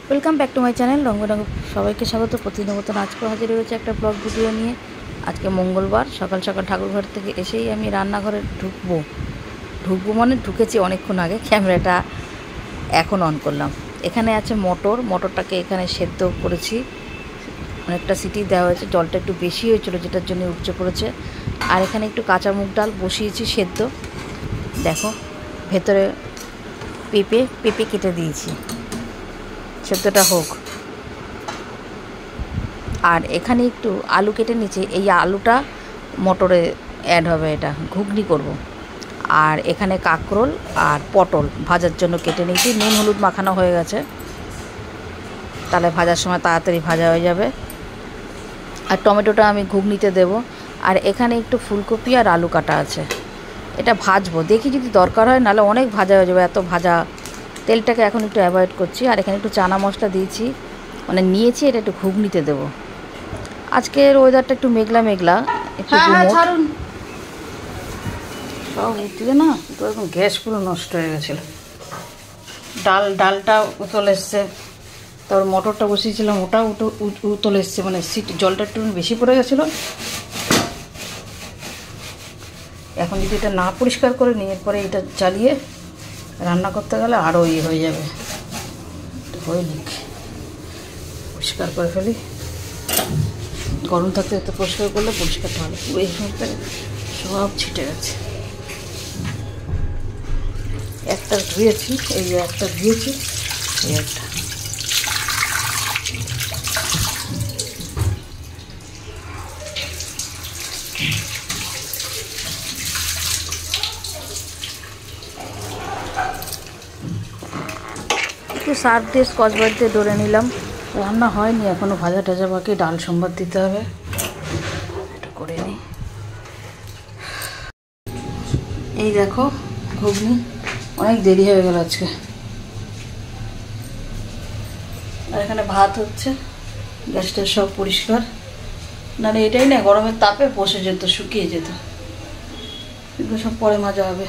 Welcome back to my channel Rongorongo. সবাইকে স্বাগত। প্রতিদিনের মতন আজকেও হাজির হয়েছে একটা ব্লগ ভিডিও নিয়ে। আজকে মঙ্গলবার সকাল সকাল ঠাকুরঘর থেকে এসেই আমি রান্নাঘরে ঢুকবো মানে ঢুকেছি অনেকক্ষণ আগে, ক্যামেরাটা এখন অন করলাম। এখানে আছে মটরটাকে এখানে সেদ্ধ করেছি, অনেকটা সিটি দেওয়া হয়েছে, জলটা একটু বেশি হয়েছিল যেটার জন্য উপচে পড়েছে। আর এখানে একটু কাঁচা মুগ ডাল বসিয়েছি সেদ্ধ। দেখো ভেতরে পেঁপে কেটে দিয়েছি, সেদ্ধটা হোক। আর এখানে একটু আলু কেটে নিচ্ছি, এই আলুটা মটরে অ্যাড হবে, এটা ঘুগনি করব। আর এখানে কাঁকরোল আর পটল ভাজার জন্য কেটে নিয়েছি, নুন হলুদ মাখানো হয়ে গেছে, তাহলে ভাজার সময় তাড়াতাড়ি ভাজা হয়ে যাবে। আর টমেটোটা আমি ঘুগনিতে দেব। আর এখানে একটু ফুলকপি আর আলু কাটা আছে, এটা ভাজবো, দেখি যদি দরকার হয়, নাহলে অনেক ভাজা হয়ে যাবে। এত ভাজা তেলটাকে এখন একটু অ্যাভয়েড করছি। আর এখানে একটু চানা মশলা দিয়েছি, মানে নিয়েছি, এটা একটু ঘুগনিতে দেবো। আজকের ওয়েদারটা একটু মেঘলা একটু সব উঠলে না, তো এখন গ্যাস পুরো নষ্ট হয়ে গেছিলো। ডালটা উতল এসছে, তারপর মটরটা বসিয়েছিলাম, ওটাও উতল এসছে, মানে জলটা একটু বেশি পড়ে গেছিলো। এখন যদি এটা না পরিষ্কার করে নিই, এরপরে এটা চালিয়ে রান্না করতে গেলে আরও হয়ে যাবে। হয়ে নিক, পরিষ্কার করে ফেলি। গরম থাকতে এত পরিষ্কার করলে পরিষ্কারটা ভালো, পুরো এই সমস্ত সব ছিটে গেছে। একটা ধুয়েছি, এই যে একটা ধুয়েছি, এই একটা। একটু সার্ফ দিয়ে স্কচব্রাইট দিয়ে ডলে নিলাম। রান্না হয়নি এখনও, ভাজা টাজা বাকি, ডাল সম্বাদ দিতে হবে, এটা করে নিই। এই দেখো ঘুগনি, অনেক দেরি হয়ে গেল আজকে। আর এখানে ভাত হচ্ছে, গ্যাসটা সব পরিষ্কার, নাহলে এটাই না গরমের তাপে বসে যেত, শুকিয়ে যেত। এগুলো সব পরে মাজা হবে।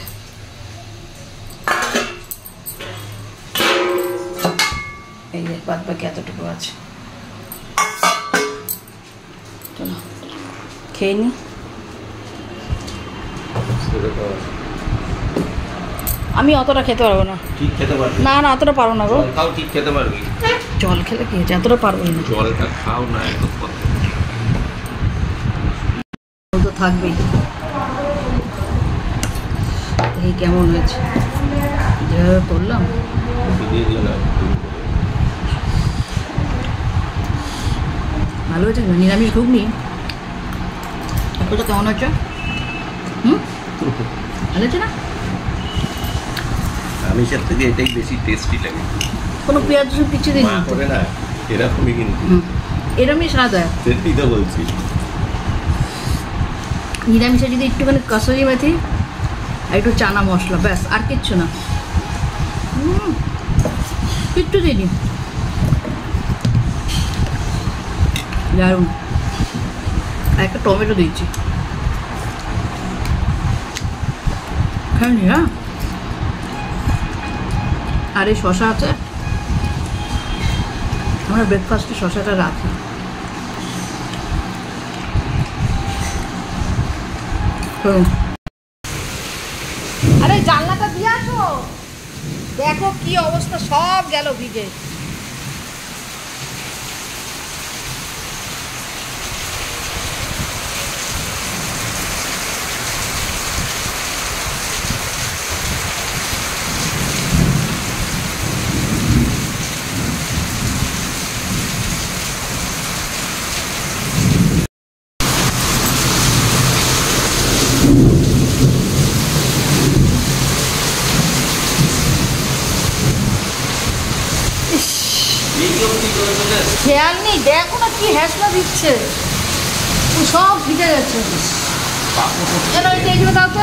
এই যে বাদ বাকি এতটুকু আছে, চলো খেয়ে নি। আমি অতটা খেতে পারবো না। ঠিক খেতে পারবি না, অতটা পারবো না গো। খাও, ঠিক খেতে পারবি। জল খেলে কি হয়েছে, এতটা পারবো না। জলটা খাও না, এত তো থাকবেই। এই কেমন হয়েছে যেভাবে করলাম, ভালো হয়েছে। নিরামিষ ঘুগনি একটা কেমন হচ্ছে? ভালো হচ্ছে না? আমিষের থেকে এটাই বেশি টেস্টি লাগে। কোনো পেঁয়াজ রসুন কিছু দিই করে না, এরকমই কিন্তু এরকমই স্বাদ হয়। সেটাই তো বলছি। নিরামিষে যদি একটুখানি কসুরি মেথি আর একটু চানা মশলা, ব্যাস, আর কিচ্ছু না, কিচ্ছু দিইনি। দারুণ। আর একটা টমেটো দিয়েছি, খাইনি। হ্যাঁ, আর এই শশা আছে, আমরা ব্রেকফাস্টে শশাটা রাখি। আরে জানলাটা দিয়ে আসো, দেখো কি অবস্থা, সব গেল ভিজে। খেয়াল নেই, দেখো না কি হ্যাসলা দিচ্ছে, সব ভিজে গেছে। এলো এইগুলো দাও তো,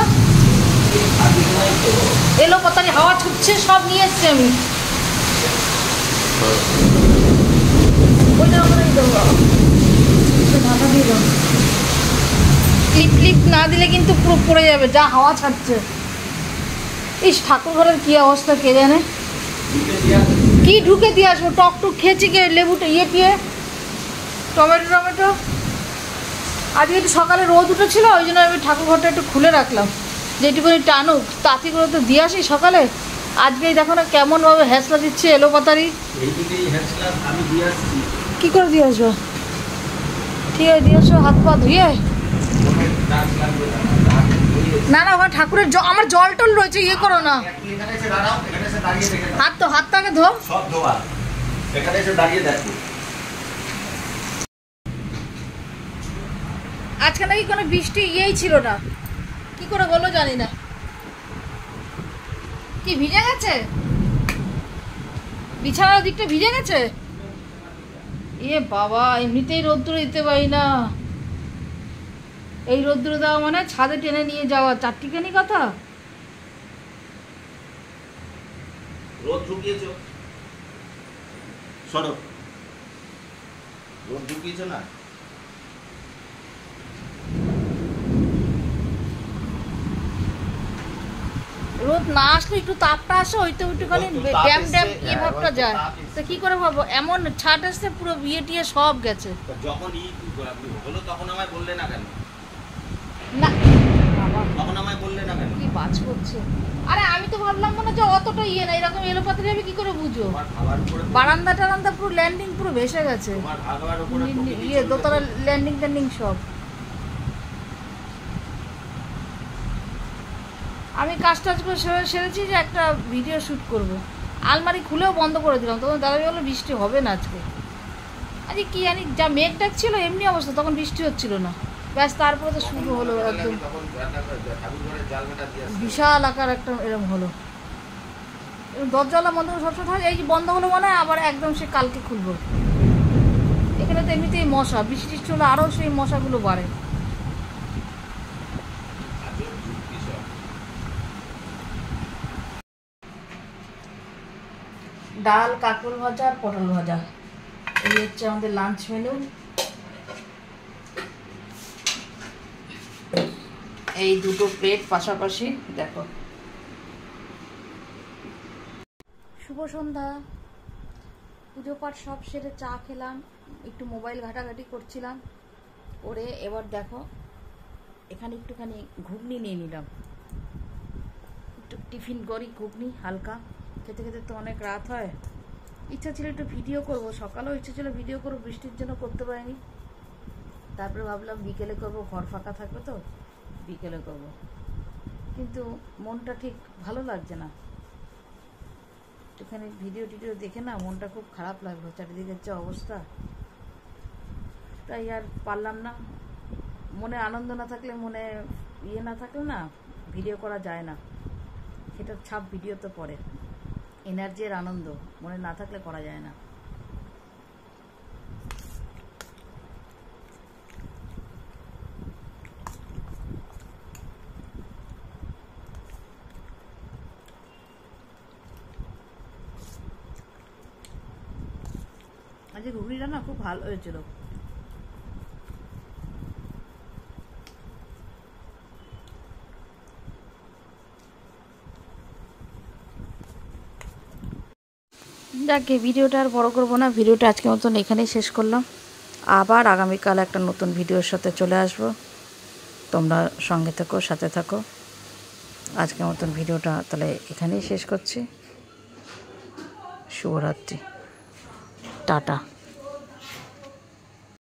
এলো কতারি হাওয়া ছুটছে, সব নিয়ে এসছি আমি। ক্লিপ না দিলে কিন্তু পুরো পড়ে যাবে, যা হাওয়া ছাড়ছে। ইস, ঠাকুর ঘরের কি অবস্থা কে জানে। কি ঢুকে দিয়ে আসবো? টক টুক খেয়েছি কে, লেবুটা ইয়ে টিয়ে, টমেটো। আজকে একটু সকালে রোদ উঠেছিল, ওই জন্য আমি ঠাকুর ঘরটা একটু খুলে রাখলাম, যেটুকুনি টানুক। তাঁতি করে তো দিয়ে আসি সকালে। আজকেই দেখো না কেমনভাবে হ্যাঁচলা দিচ্ছে, এলো পাতারি। কী করে দিয়ে আসবো? ঠিক আছে, দিয়ে আসো, হাত পা ধুয়ে। না ওখানে ঠাকুরের আমার জল টল রয়েছে, ইয়ে করো না। হাতটাকে ধো। সব ধোয়া, এখানে এসে দাঁড়িয়ে দেখো। আজকে নাকি কোনো বৃষ্টি ইয়েই ছিল না, কি করে বলো জানি না। কি ভিজে গেছে? বিছানার দিকটা ভিজে গেছে? এ বাবা, এমনিতেই রোদ্দুরে দিতে পারি না। এই রোদ্দুরে দেওয়া মানে ছাদে টেনে নিয়ে যাওয়া, চারটিখানি কথা। রোদ ঢুকিয়েছ, সরো। রোদ ঢুকিয়েছ না? রোদ না আসলে একটু তাপটা আসে, ওইটা একটুখানি ড্যাম ইয়ে ভাবটা যায়। তো কি করে ভাবো, এমন ছাট আসছে পুরো বিয়ে টিয়ে সব গেছে। যখন হলো তখন আমায় বললে না কেন? না তখন আমায় বললে না কেন? কি বাজ করছে? আরে আমি তো ভাবলাম মনে যে অতটা ইয়ে না, এরকম এলো পাতা যাবে কি করে বুঝো? বারান্দা টারান্দা পুরো ল্যান্ডিং পুরো ভেসে গেছে, ইয়ে দোতলা ল্যান্ডিং সব। আমি কাজ টাজ করে সেরেছি যে একটা ভিডিও শ্যুট করব। আলমারি খুলেও বন্ধ করে দিলাম, তখন দাদাভাই বললো বৃষ্টি হবে না আজকে। আরে কি জানি, যা মেঘ ডাক ছিল এমনি অবস্থা, তখন বৃষ্টি হচ্ছিল না। ব্যাস তারপরে তো শুরু হলো একদম বিশাল আকার একটা এরকম হলো। দরজাওয়ালা বন্ধ করে সবসময় থাকে, এই যে বন্ধ হলো মনে হয় আবার একদম সে কালকে খুলবো। এখানে তো এমনিতেই মশা, বৃষ্টি হলে আরও সেই মশাগুলো বাড়ে। ডাল, কাঁকরোল ভাজা আর পটল ভাজা, এই হচ্ছে আমাদের লাঞ্চ মেনু। এই দুটো প্লেট পাশাপাশি দেখো। শুভ সন্ধ্যা, পুজো পাঠ সব সেরে চা খেলাম, একটু মোবাইল ঘাটাঘাটি করছিলাম, করে এবার দেখো এখানে একটুখানি ঘুগনি নিয়ে নিলাম। একটু টিফিন করি, ঘুগনি হালকা, খেতে খেতে তো অনেক রাত হয়। ইচ্ছা ছিল একটু ভিডিও করব, সকালেও ইচ্ছা ছিল ভিডিও করবো, বৃষ্টির জন্য করতে পারিনি। তারপরে ভাবলাম বিকেলে করব, ঘর ফাঁকা থাকবে তো বিকেলে করব, কিন্তু মনটা ঠিক ভালো লাগছে না। একটুখানি ভিডিও টিডিও দেখে না মনটা খুব খারাপ লাগলো, চারিদিকের যে অবস্থা। তাই আর পারলাম না। মনে আনন্দ না থাকলে, মনে ইয়ে না থাকলে না ভিডিও করা যায় না, সেটার ছাপ ভিডিওতে পড়ে। এনার্জি আর আনন্দ মনে না থাকলে করা যায় না। আজকে ঘুগনিটা না খুব ভালো হয়েছিল। যাকে ভিডিওটা আর বড় করবো না, ভিডিওটা আজকের মতন এখানেই শেষ করলাম। আবার আগামীকাল একটা নতুন ভিডিওর সাথে চলে আসবো, তোমরা সঙ্গে থেকো, সাথে থাকো। আজকের মতন ভিডিওটা তাহলে এখানেই শেষ করছি। শুভরাত্রি, টাটা।